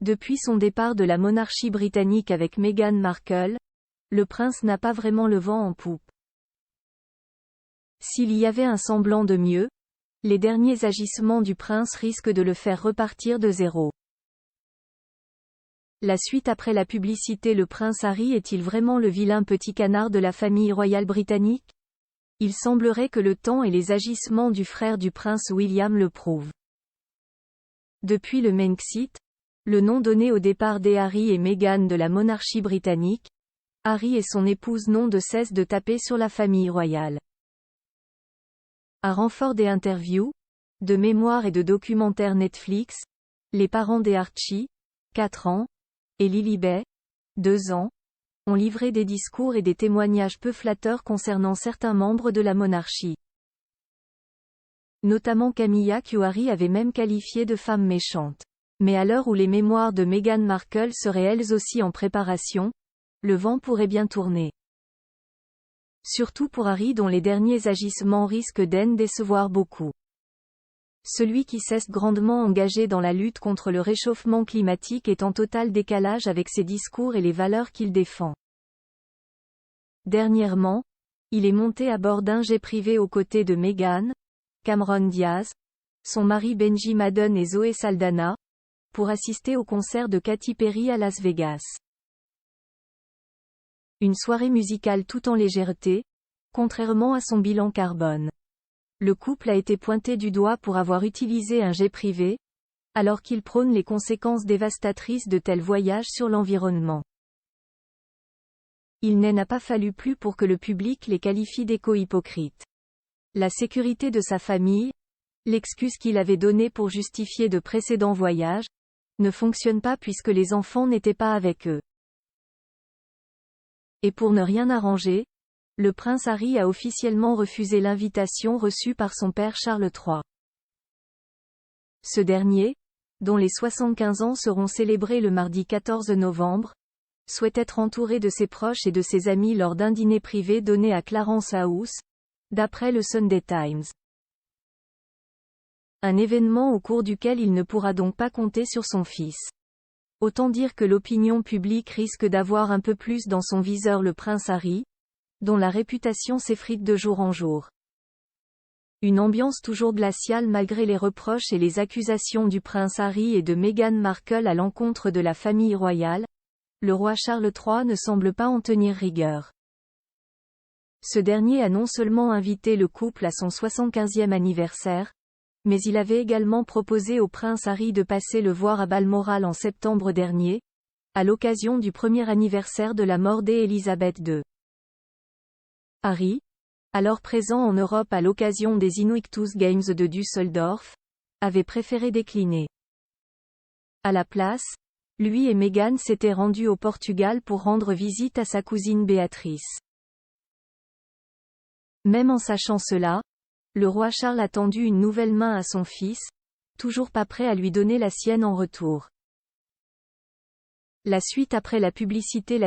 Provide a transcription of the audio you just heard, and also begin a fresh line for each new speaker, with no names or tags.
Depuis son départ de la monarchie britannique avec Meghan Markle, le prince n'a pas vraiment le vent en poupe. S'il y avait un semblant de mieux, les derniers agissements du prince risquent de le faire repartir de zéro. La suite après la publicité. Le prince Harry est-il vraiment le vilain petit canard de la famille royale britannique? Il semblerait que le temps et les agissements du frère du prince William le prouvent. Depuis le Brexit, le nom donné au départ des Harry et Meghan de la monarchie britannique, Harry et son épouse n'ont de cesse de taper sur la famille royale. À renfort des interviews, de mémoires et de documentaires Netflix, les parents des Archie, 4 ans, et Lilibet, 2 ans, ont livré des discours et des témoignages peu flatteurs concernant certains membres de la monarchie. Notamment Camilla que Harry avait même qualifiée de femme méchante. Mais à l'heure où les mémoires de Meghan Markle seraient elles aussi en préparation, le vent pourrait bien tourner. Surtout pour Harry dont les derniers agissements risquent d'en décevoir beaucoup. Celui qui s'est grandement engagé dans la lutte contre le réchauffement climatique est en total décalage avec ses discours et les valeurs qu'il défend. Dernièrement, il est monté à bord d'un jet privé aux côtés de Meghan, Cameron Diaz, son mari Benji Madden et Zoé Saldana, pour assister au concert de Katy Perry à Las Vegas. Une soirée musicale tout en légèreté, contrairement à son bilan carbone. Le couple a été pointé du doigt pour avoir utilisé un jet privé, alors qu'il prône les conséquences dévastatrices de tels voyages sur l'environnement. Il n'a pas fallu plus pour que le public les qualifie d'éco-hypocrites. La sécurité de sa famille, l'excuse qu'il avait donnée pour justifier de précédents voyages, ne fonctionne pas puisque les enfants n'étaient pas avec eux. Et pour ne rien arranger, le prince Harry a officiellement refusé l'invitation reçue par son père Charles III. Ce dernier, dont les 75 ans seront célébrés le mardi 14 novembre, souhaite être entouré de ses proches et de ses amis lors d'un dîner privé donné à Clarence House, d'après le Sunday Times. Un événement au cours duquel il ne pourra donc pas compter sur son fils. Autant dire que l'opinion publique risque d'avoir un peu plus dans son viseur le prince Harry, dont la réputation s'effrite de jour en jour. Une ambiance toujours glaciale malgré les reproches et les accusations du prince Harry et de Meghan Markle à l'encontre de la famille royale, le roi Charles III ne semble pas en tenir rigueur. Ce dernier a non seulement invité le couple à son 75e anniversaire, mais il avait également proposé au prince Harry de passer le voir à Balmoral en septembre dernier, à l'occasion du premier anniversaire de la mort d'Élisabeth II. Harry, alors présent en Europe à l'occasion des Invictus Games de Düsseldorf, avait préféré décliner. À la place, lui et Meghan s'étaient rendus au Portugal pour rendre visite à sa cousine Béatrice. Même en sachant cela, le roi Charles a tendu une nouvelle main à son fils, toujours pas prêt à lui donner la sienne en retour. La suite après la publicité.